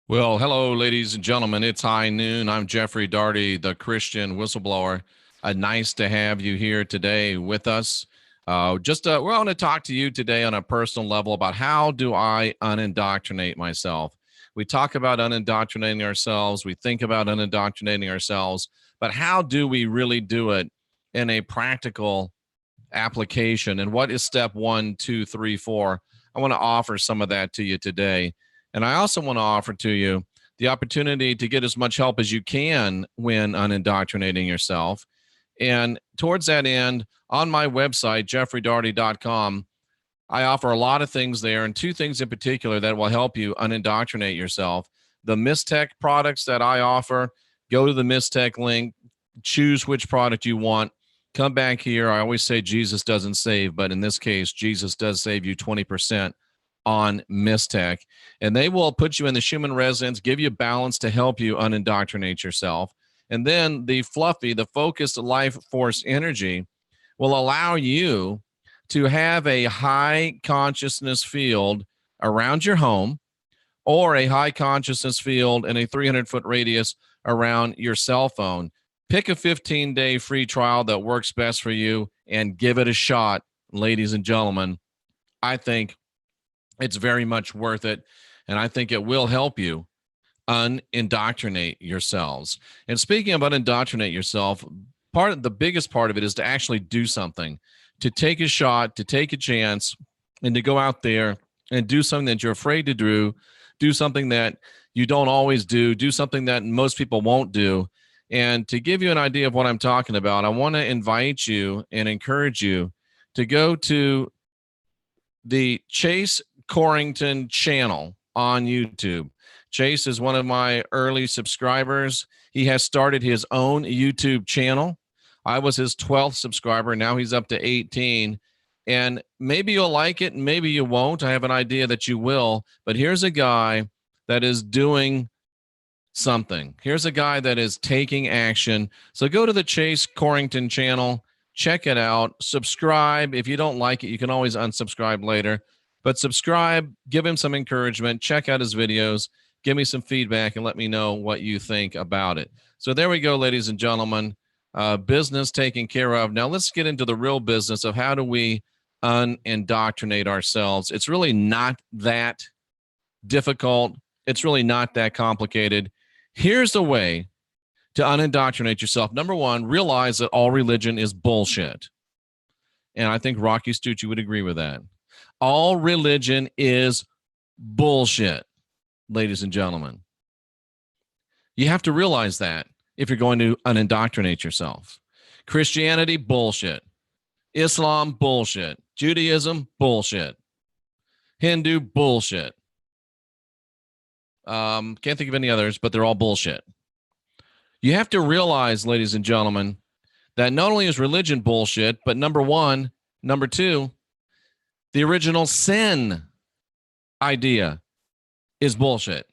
Well, hello, ladies and gentlemen. It's high noon. I'm Jeffrey Darty, the Christian whistleblower. Nice to have you here today with us. We're going to talk to you today on a personal level about how do I unindoctrinate myself. We talk about unindoctrinating ourselves. We think about unindoctrinating ourselves, but how do we really do it in a practical application? And what is step 1, 2, 3, 4? I want to offer some of that to you today. And I also want to offer to you the opportunity to get as much help as you can when unindoctrinating yourself. And towards that end, on my website, jeffreydarty.com, I offer a lot of things there, and two things in particular that will help you unindoctrinate yourself. The Mistech products that I offer, go to the Mistech link, choose which product you want. Come back here. I always say Jesus doesn't save, but in this case, Jesus does save you 20% on Mistech, and they will put you in the Schumann resonance, give you balance to help you unindoctrinate yourself. And then the fluffy, the focused life force energy will allow you to have a high consciousness field around your home or a high consciousness field in a 300-foot radius around your cell phone. Pick a 15-day free trial that works best for you and give it a shot, ladies and gentlemen. I think it's very much worth it, and I think it will help you unindoctrinate yourselves. And speaking of unindoctrinate yourself, the biggest part of it is to actually do something, to take a shot, to take a chance, and to go out there and do something that you're afraid to do something that you don't always do something that most people won't do. And to give you an idea of what I'm talking about, I want to invite you and encourage you to go to the Chase Corrington channel on YouTube. Chase is one of my early subscribers. He has started his own YouTube channel. I was his 12th subscriber. Now he's up to 18. And maybe you'll like it, and maybe you won't. I have an idea that you will. But here's a guy that is doing something. Here's a guy that is taking action. So go to the Chase Corrington channel. Check it out. Subscribe. If you don't like it, you can always unsubscribe later. But subscribe, give him some encouragement, check out his videos, give me some feedback, and let me know what you think about it. So there we go, ladies and gentlemen. Business taken care of. Now let's get into the real business of how do we unindoctrinate ourselves. It's really not that difficult. It's really not that complicated. Here's the way to unindoctrinate yourself. Number one, realize that all religion is bullshit. And I think Rocky Stucci would agree with that. All religion is bullshit, ladies and gentlemen. You have to realize that if you're going to unindoctrinate yourself. Christianity, bullshit. Islam, bullshit. Judaism, bullshit. Hindu, bullshit. Can't think of any others, but they're all bullshit. You have to realize, ladies and gentlemen, that not only is religion bullshit, but number two, the original sin idea is bullshit.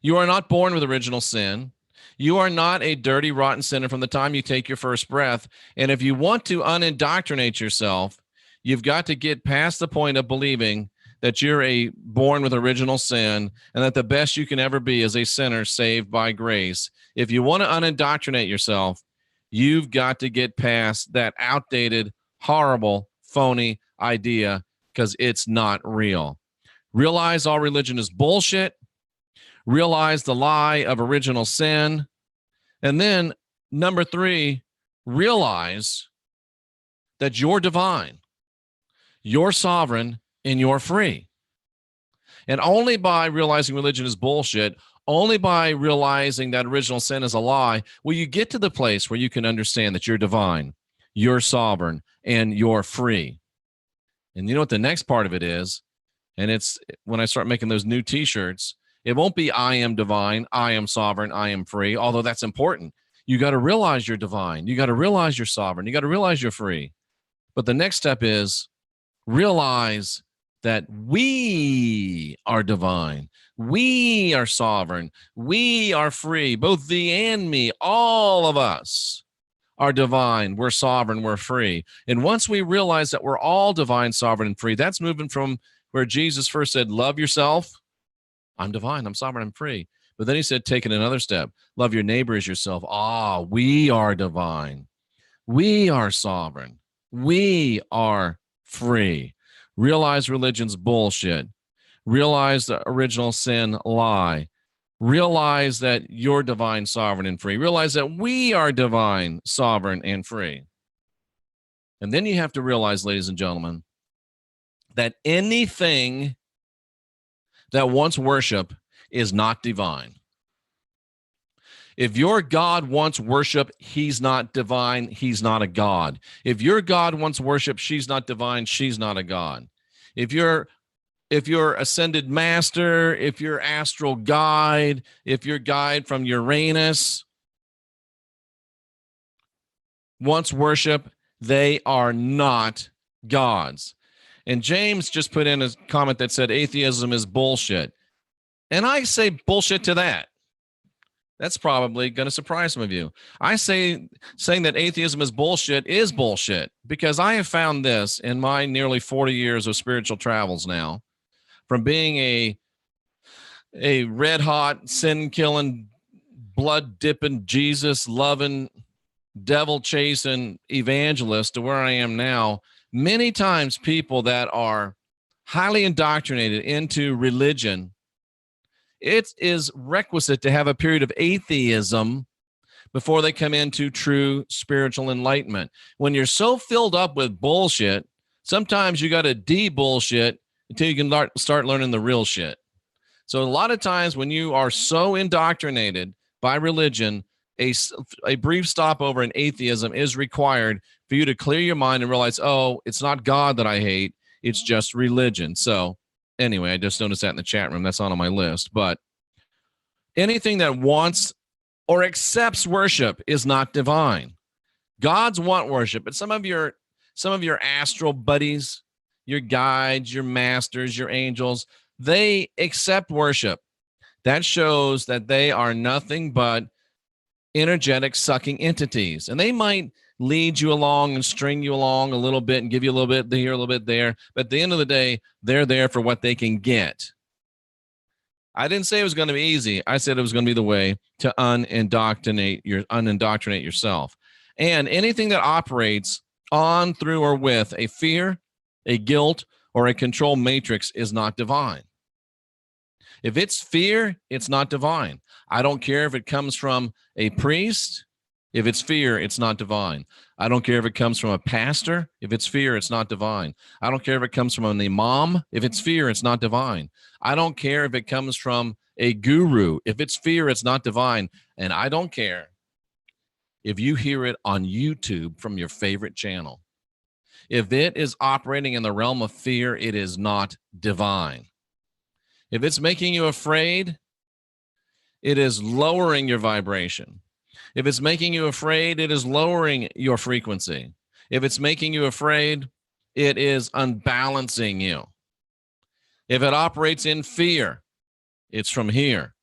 You are not born with original sin. You are not a dirty, rotten sinner from the time you take your first breath. And if you want to unindoctrinate yourself, you've got to get past the point of believing that you're a born with original sin and that the best you can ever be is a sinner saved by grace. If you want to unindoctrinate yourself, you've got to get past that outdated, horrible, phony idea because it's not real. Realize all religion is bullshit. Realize the lie of original sin. And then number three, realize that you're divine, you're sovereign, and you're free. And only by realizing religion is bullshit, only by realizing that original sin is a lie, will you get to the place where you can understand that you're divine, you're sovereign, and you're free. And you know what the next part of it is? And it's when I start making those new t-shirts, it won't be I am divine, I am sovereign, I am free, although that's important. You got to realize you're divine. You got to realize you're sovereign. You got to realize you're free. But the next step is realize that we are divine. We are sovereign. We are free. Both thee and me, all of us are divine. We're sovereign. We're free. And once we realize that we're all divine, sovereign, and free, that's moving from where Jesus first said, love yourself. I'm divine, I'm sovereign, I'm free. But then he said, take it another step. Love your neighbor as yourself. We are divine. We are sovereign. We are free. Realize religion's bullshit. Realize the original sin lie. Realize that you're divine, sovereign, and free. Realize that we are divine, sovereign, and free. And then you have to realize, ladies and gentlemen, that anything that wants worship is not divine. If your God wants worship, he's not divine. He's not a God. If your God wants worship, she's not divine. She's not a God. If your ascended master, if your astral guide, if your guide from Uranus wants worship, they are not gods. And James just put in a comment that said atheism is bullshit. And I say bullshit to that. That's probably going to surprise some of you. I say saying that atheism is bullshit because I have found this in my nearly 40 years of spiritual travels now, from being a red hot, sin killing, blood dipping, Jesus loving, devil chasing evangelist to where I am now. Many times people that are highly indoctrinated into religion, it is requisite to have a period of atheism before they come into true spiritual enlightenment. When you're so filled up with bullshit, sometimes you got to de-bullshit until you can start learning the real shit. So a lot of times when you are so indoctrinated by religion, a brief stopover in atheism is required for you to clear your mind and realize, oh, it's not God that I hate, it's just religion. So anyway, I just noticed that in the chat room. That's not on my list. But anything that wants or accepts worship is not divine. Gods want worship, but some of your astral buddies, your guides, your masters, your angels, they accept worship. That shows that they are nothing but energetic sucking entities. And they might lead you along and string you along a little bit and give you a little bit here, a little bit there. But at the end of the day, they're there for what they can get. I didn't say it was going to be easy. I said it was going to be the way to unindoctrinate yourself. And anything that operates on, through, or with a fear, a guilt, or a control matrix is not divine. If it's fear, it's not divine. I don't care if it comes from a priest. If it's fear, it's not divine. I don't care if it comes from a pastor. If it's fear, it's not divine. I don't care if it comes from an imam. If it's fear, it's not divine. I don't care if it comes from a guru. If it's fear, it's not divine. And I don't care if you hear it on YouTube from your favorite channel. If it is operating in the realm of fear, it is not divine. If it's making you afraid, it is lowering your vibration. If it's making you afraid, it is lowering your frequency. If it's making you afraid, it is unbalancing you. If it operates in fear, it's from here.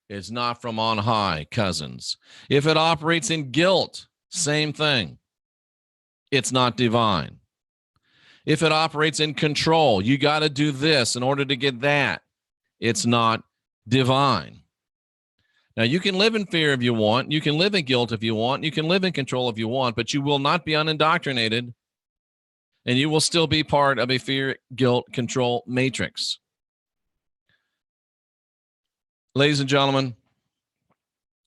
It's not from on high, cousins. If it operates in guilt, same thing. It's not divine. If it operates in control, you got to do this in order to get that. It's not divine. Now, you can live in fear if you want. You can live in guilt if you want. You can live in control if you want, but you will not be unindoctrinated, and you will still be part of a fear, guilt, control matrix. Ladies and gentlemen,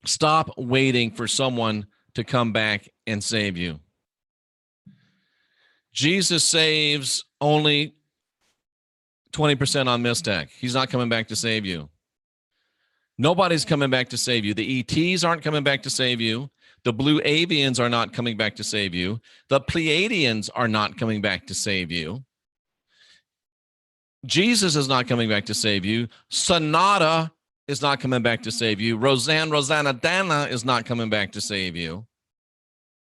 stop waiting for someone to come back and save you. Jesus saves only 20% on mistake. He's not coming back to save you. Nobody's coming back to save you. The ETs aren't coming back to save you. The blue avians are not coming back to save you. The Pleiadians are not coming back to save you. Jesus is not coming back to save you. Sonata is not coming back to save you. Rosanna Dana is not coming back to save you.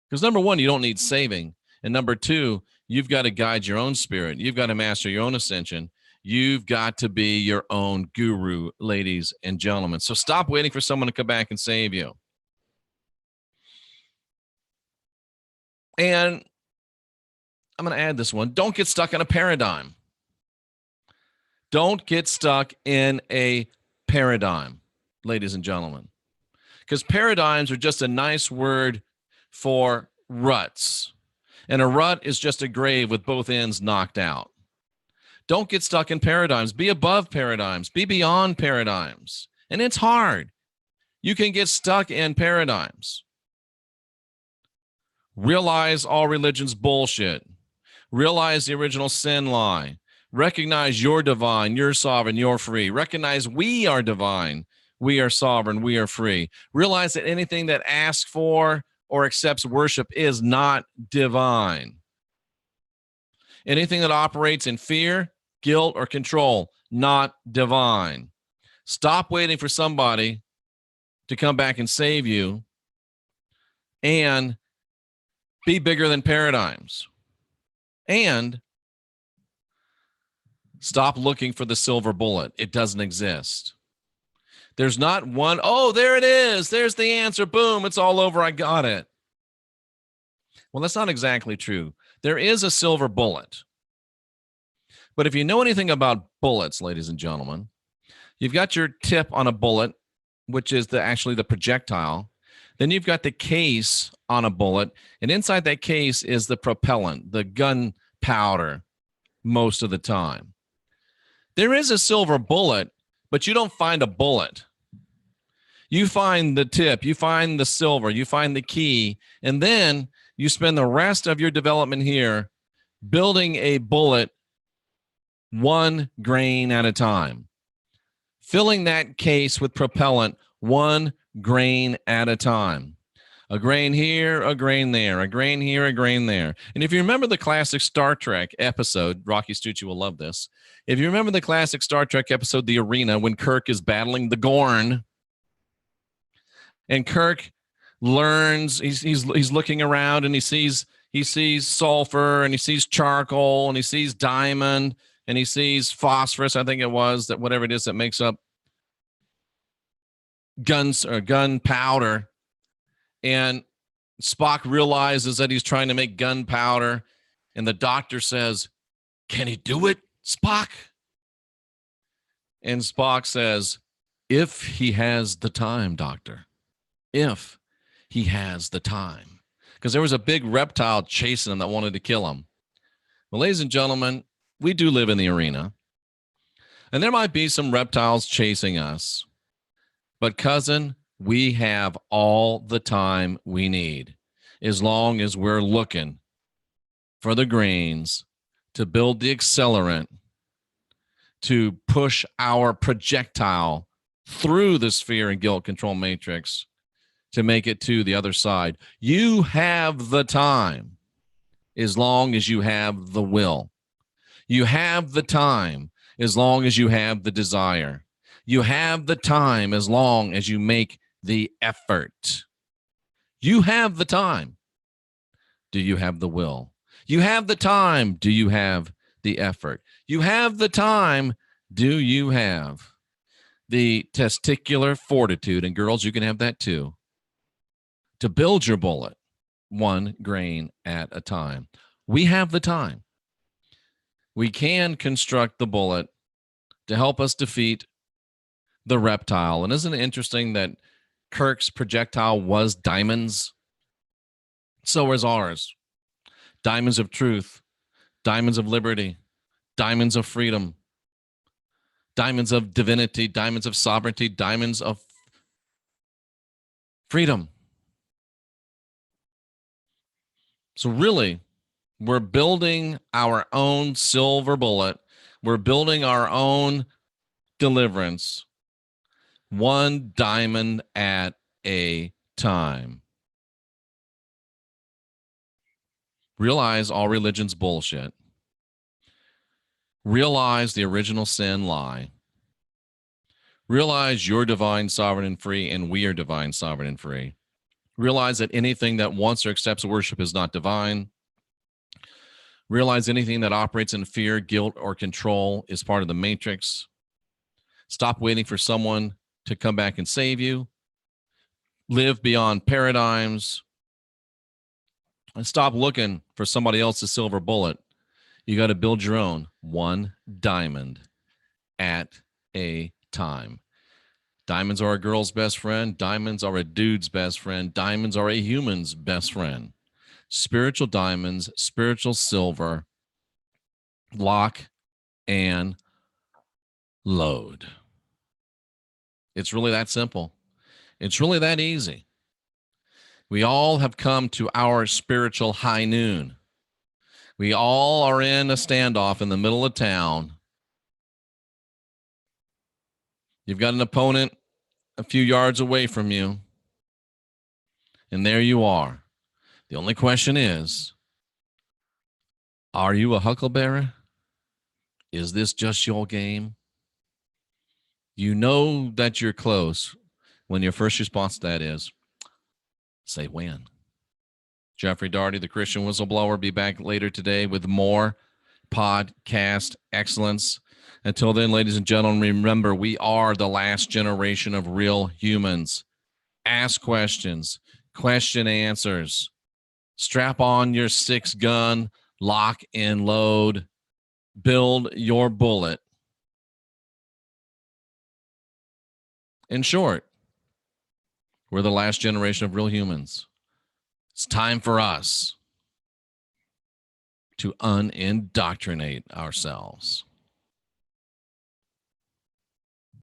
Because number one, you don't need saving. And number two, you've got to guide your own spirit. You've got to master your own ascension. You've got to be your own guru, ladies and gentlemen. So stop waiting for someone to come back and save you. And I'm going to add this one. Don't get stuck in a paradigm. Don't get stuck in a paradigm, ladies and gentlemen, because paradigms are just a nice word for ruts. And a rut is just a grave with both ends knocked out. Don't get stuck in paradigms. Be above paradigms. Be beyond paradigms. And it's hard. You can get stuck in paradigms. Realize all religion's bullshit. Realize the original sin lie. Recognize you're divine, you're sovereign, you're free. Recognize we are divine, we are sovereign, we are free. Realize that anything that asks for or accepts worship is not divine. Anything that operates in fear, guilt, or control, not divine. Stop waiting for somebody to come back and save you, and be bigger than paradigms. And stop looking for the silver bullet. It doesn't exist. There's not one, oh, there it is. There's the answer. Boom, it's all over. I got it. Well, that's not exactly true. There is a silver bullet. But if you know anything about bullets, ladies and gentlemen, you've got your tip on a bullet, which is actually the projectile. Then you've got the case on a bullet, and inside that case is the propellant, the gunpowder, most of the time. There is a silver bullet, but you don't find a bullet. You find the tip, you find the silver, you find the key, and then you spend the rest of your development here building a bullet one grain at a time, filling that case with propellant one grain at a time. A grain here, a grain there, a grain here, a grain there. And if you remember the classic Star Trek episode, Rocky Stucci will love this. If you remember the classic Star Trek episode, The Arena, when Kirk is battling the Gorn, and Kirk learns, he's looking around and he sees sulfur, and he sees charcoal, and he sees diamond, and he sees phosphorus, I think it was, that whatever it is that makes up guns or gunpowder. And Spock realizes that he's trying to make gunpowder, and the doctor says, "Can he do it, Spock?" And Spock says, "If he has the time, doctor. If he has the time." Because there was a big reptile chasing him that wanted to kill him. Well, ladies and gentlemen, we do live in the arena, and there might be some reptiles chasing us. But cousin, we have all the time we need, as long as we're looking for the grains to build the accelerant to push our projectile through the sphere and guilt control matrix to make it to the other side. You have the time as long as you have the will. You have the time as long as you have the desire. You have the time as long as you make the effort. You have the time. Do you have the will? You have the time. Do you have the effort? You have the time. Do you have the testicular fortitude? And girls, you can have that too. To build your bullet one grain at a time. We have the time. We can construct the bullet to help us defeat the reptile. And isn't it interesting that Kirk's projectile was diamonds? So is ours. Diamonds of truth, diamonds of liberty, diamonds of freedom, diamonds of divinity, diamonds of sovereignty, diamonds of freedom. So really, we're building our own silver bullet. We're building our own deliverance, one diamond at a time. Realize all religion's bullshit. Realize the original sin lie. Realize you're divine, sovereign, and free, and we are divine, sovereign, and free. Realize that anything that wants or accepts worship is not divine. Realize anything that operates in fear, guilt, or control is part of the matrix. Stop waiting for someone to come back and save you. Live beyond paradigms. And stop looking for somebody else's silver bullet. You got to build your own, one diamond at a time. Diamonds are a girl's best friend. Diamonds are a dude's best friend. Diamonds are a human's best friend. Spiritual diamonds, spiritual silver, lock and load. It's really that simple. It's really that easy. We all have come to our spiritual high noon. We all are in a standoff in the middle of town. You've got an opponent a few yards away from you, and there you are. The only question is, are you a huckleberry? Is this just your game? You know that you're close when your first response to that is, say when. Jeffrey Daugherty, the Christian Whistleblower, be back later today with more podcast excellence. Until then, ladies and gentlemen, remember, we are the last generation of real humans. Ask questions, question answers. Strap on your 6-gun, lock and load, build your bullet. In short, we're the last generation of real humans. It's time for us to unindoctrinate ourselves.